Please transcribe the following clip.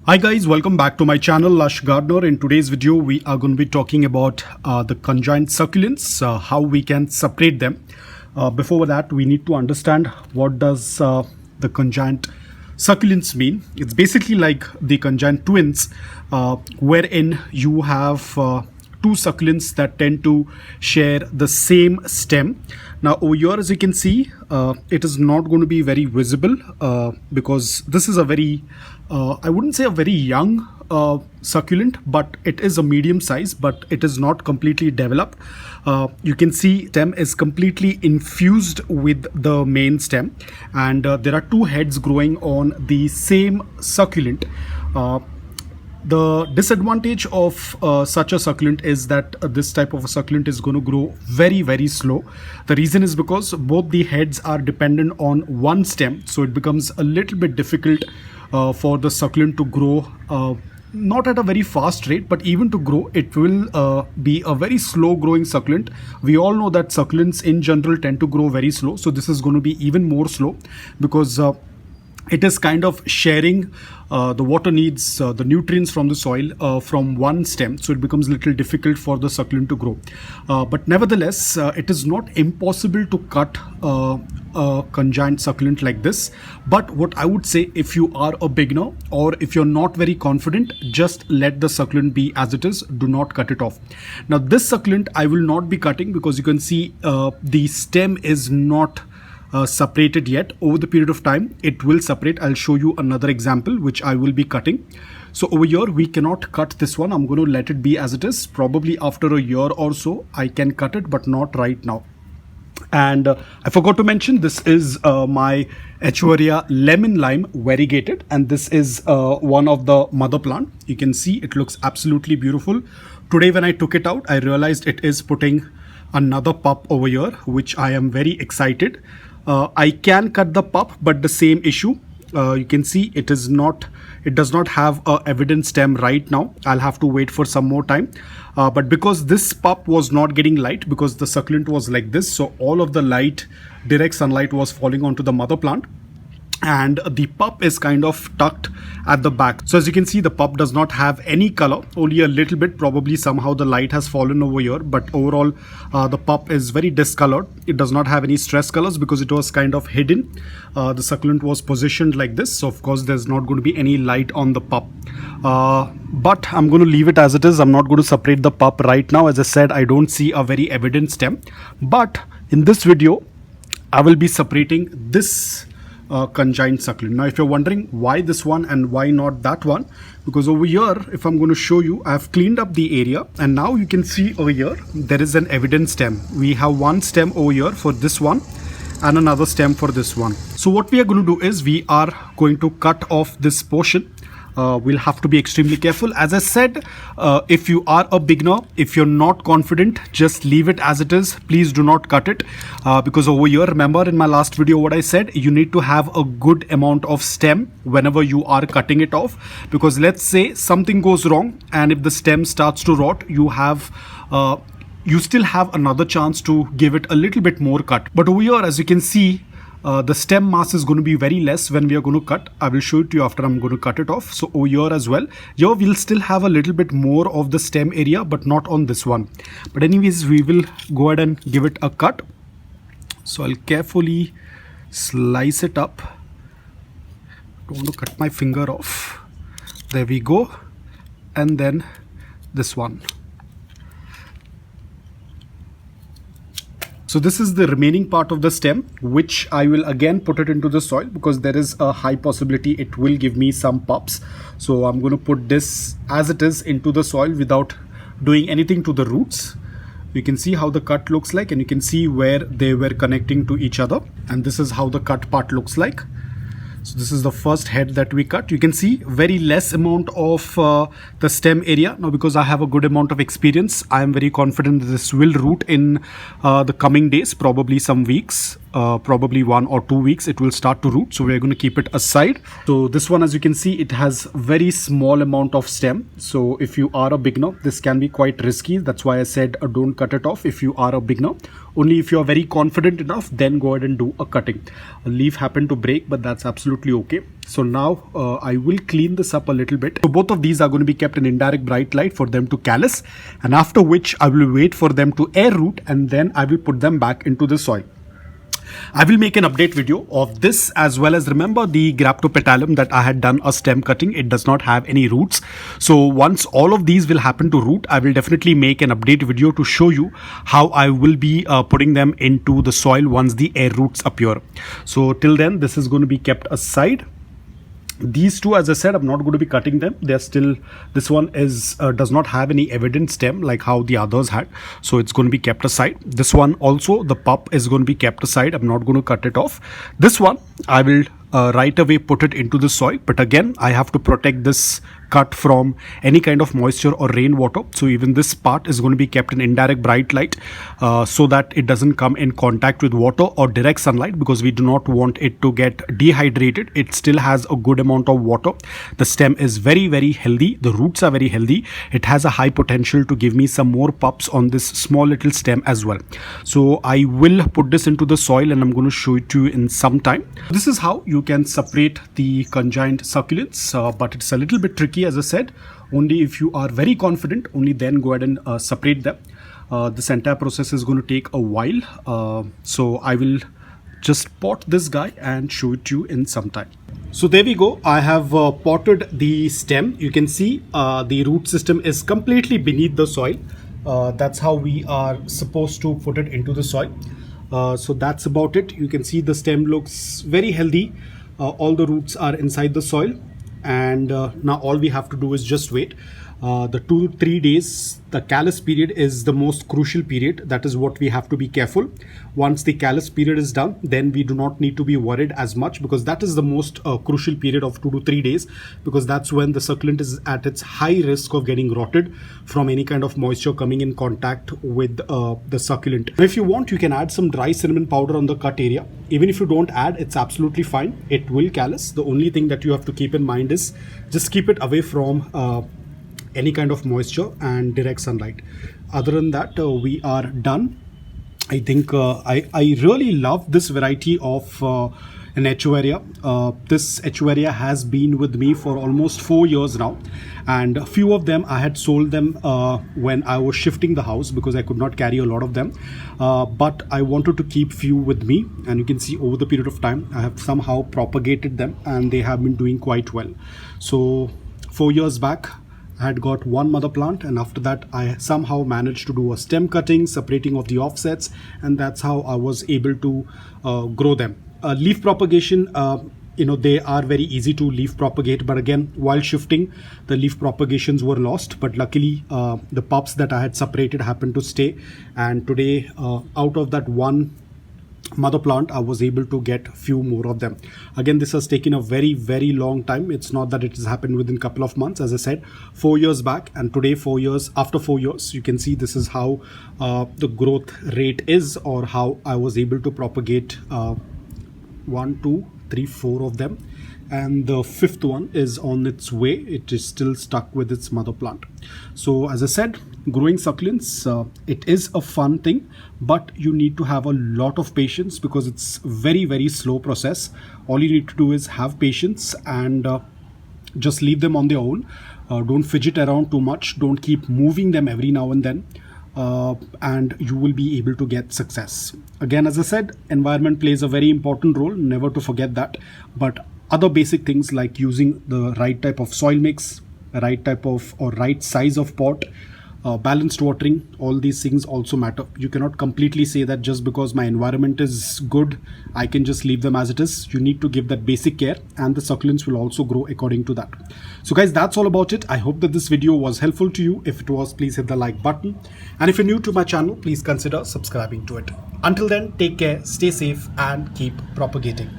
Hi guys, welcome back to my channel Lush Gardener. In today's video we are going to be talking about the conjoined succulents, how we can separate them. Before that we need to understand what does the conjoined succulents mean. It's basically like the conjoined twins, wherein you have two succulents that tend to share the same stem. Now over here, as you can see, it is not going to be very visible because this is a very I wouldn't say a very young succulent, but it is a medium size, but it is not completely developed. You can see stem is completely infused with the main stem, and there are two heads growing on the same succulent. The disadvantage of such a succulent is that this type of a succulent is going to grow very slow. The reason is because both the heads are dependent on one stem, so it becomes a little bit difficult for the succulent to grow, not at a very fast rate, but even to grow it will be a very slow growing succulent. We all know that succulents in general tend to grow very slow, so this is going to be even more slow because it is kind of sharing the water needs, the nutrients from the soil from one stem, so it becomes a little difficult for the succulent to grow. But nevertheless, it is not impossible to cut a conjoined succulent like this. But what I would say, if you are a beginner or if you're not very confident, just let the succulent be as it is. Do not cut it off. Now this succulent I will not be cutting because you can see the stem is not separated yet. Over the period of time it will separate. I'll show you another example which I will be cutting. So over here we cannot cut this one. I'm going to let it be as it is. Probably after a year or so I can cut it, but not right now. And I forgot to mention, this is my haworthia lemon lime variegated, and this is one of the mother plant. You can see it looks absolutely beautiful. Today when I took it out, I realized it is putting another pup over here, which I am very excited. I can cut the pup, but the same issue. You can see it does not have a evident stem right now. I'll have to wait for some more time. But because this pup was not getting light, because the succulent was like this, so all of the light, direct sunlight was falling onto the mother plant, and the pup is kind of tucked at the back. So as you can see, the pup does not have any color, only a little bit. Probably somehow the light has fallen over here, but overall the pup is very discolored. It does not have any stress colors because it was kind of hidden. The succulent was positioned like this, so of course there's not going to be any light on the pup. But I'm going to leave it as it is. I'm not going to separate the pup right now. As I said, I don't see a very evident stem, but in this video I will be separating this conjoined succulent. Now if you're wondering why this one and why not that one, because over here, if I'm going to show you, I've cleaned up the area, and now you can see over here there is an evident stem. We have one stem over here for this one and another stem for this one. So what we are going to do is we are going to cut off this portion. We'll have to be extremely careful. As I said, if you are a beginner, if you're not confident, just leave it as it is. Please do not cut it because over here, remember in my last video what I said, you need to have a good amount of stem whenever you are cutting it off, because let's say something goes wrong and if the stem starts to rot, you still have another chance to give it a little bit more cut. But over here, as you can see, the stem mass is going to be very less when we are going to cut. I will show it to you after I'm going to cut it off. So over here as well, here we'll still have a little bit more of the stem area, but not on this one. But anyways, we will go ahead and give it a cut. So I'll carefully slice it up. Don't want to cut my finger off. There we go. And then this one. So this is the remaining part of the stem, which I will again put it into the soil because there is a high possibility it will give me some pups. So I'm going to put this as it is into the soil without doing anything to the roots. You can see how the cut looks like, and you can see where they were connecting to each other. And this is how the cut part looks like. So this is the first head that we cut. You can see very less amount of the stem area. Now because I have a good amount of experience, I am very confident that this will root in the coming days, probably some weeks. probably 1 or 2 weeks it will start to root, so we're going to keep it aside. So this one, as you can see, it has very small amount of stem, so if you are a beginner this can be quite risky. That's why I said don't cut it off if you are a beginner. Only if you are very confident enough, then go ahead and do a cutting. A leaf happened to break, but that's absolutely okay. So now I will clean this up a little bit. So both of these are going to be kept in indirect bright light for them to callus, and after which I will wait for them to air root, and then I will put them back into the soil. I will make an update video of this, as well as remember the graptopetalum that I had done a stem cutting. It does not have any roots. So once all of these will happen to root, I will definitely make an update video to show you how I will be putting them into the soil once the air roots appear. So till then, this is going to be kept aside. These two, as I said, I'm not going to be cutting them. They're still, this one is does not have any evident stem like how the others had, so it's going to be kept aside. This one also, the pup is going to be kept aside. I'm not going to cut it off. This one I will right away put it into the soil, but again I have to protect this cut from any kind of moisture or rainwater. So even this part is going to be kept in indirect bright light so that it doesn't come in contact with water or direct sunlight, because we do not want it to get dehydrated. It still has a good amount of water. The stem is very, very healthy. The roots are very healthy. It has a high potential to give me some more pups on this small little stem as well. So I will put this into the soil and I'm going to show it to you in some time. This is how you can separate the conjoined succulents, but it's a little bit tricky, as I said. Only if you are very confident, only then go ahead and separate them. This entire process is going to take a while, so I will just pot this guy and show it to you in some time. So there we go. I have potted the stem. You can see the root system is completely beneath the soil. That's how we are supposed to put it into the soil. So that's about it. You can see the stem looks very healthy. All the roots are inside the soil, and now all we have to do is just wait. The 2 to 3 days, the callus period is the most crucial period. That is what we have to be careful. Once the callus period is done, then we do not need to be worried as much, because that is the most crucial period of 2 to 3 days, because that's when the succulent is at its high risk of getting rotted from any kind of moisture coming in contact with the succulent. If you want, you can add some dry cinnamon powder on the cut area. Even if you don't add, it's absolutely fine. It will callus. The only thing that you have to keep in mind is just keep it away from any kind of moisture and direct sunlight. Other than that, we are done. I think I really love this variety of an haworthia. This haworthia has been with me for almost 4 years now, and a few of them I had sold them when I was shifting the house, because I could not carry a lot of them, but I wanted to keep few with me, and you can see over the period of time I have somehow propagated them and they have been doing quite well. So 4 years back I had got one mother plant, and after that I somehow managed to do a stem cutting, separating of the offsets, and that's how I was able to grow them. Leaf propagation, they are very easy to leaf propagate, but again, while shifting, the leaf propagations were lost, but luckily the pups that I had separated happened to stay, and today out of that one mother plant I was able to get few more of them. Again, this has taken a very, very long time. It's not that it has happened within a couple of months. As I said, 4 years back, and today 4 years after 4 years, you can see this is how the growth rate is, or how I was able to propagate 1, 2, 3, 4 of them, and the 5th one is on its way. It is still stuck with its mother plant. So as I said, growing succulents, it is a fun thing, but you need to have a lot of patience, because it's very, very slow process. All you need to do is have patience and just leave them on their own. Don't fidget around too much. Don't keep moving them every now and then. And you will be able to get success. Again, as I said, environment plays a very important role, never to forget that. But other basic things like using the right type of soil mix, right type of or right size of pot, balanced watering, all these things also matter. You cannot completely say that just because my environment is good, I can just leave them as it is. You need to give that basic care, and the succulents will also grow according to that. So guys, that's all about it. I hope that this video was helpful to you. If it was, please hit the like button. And if you're new to my channel, please consider subscribing to it. Until then, take care, stay safe, and keep propagating.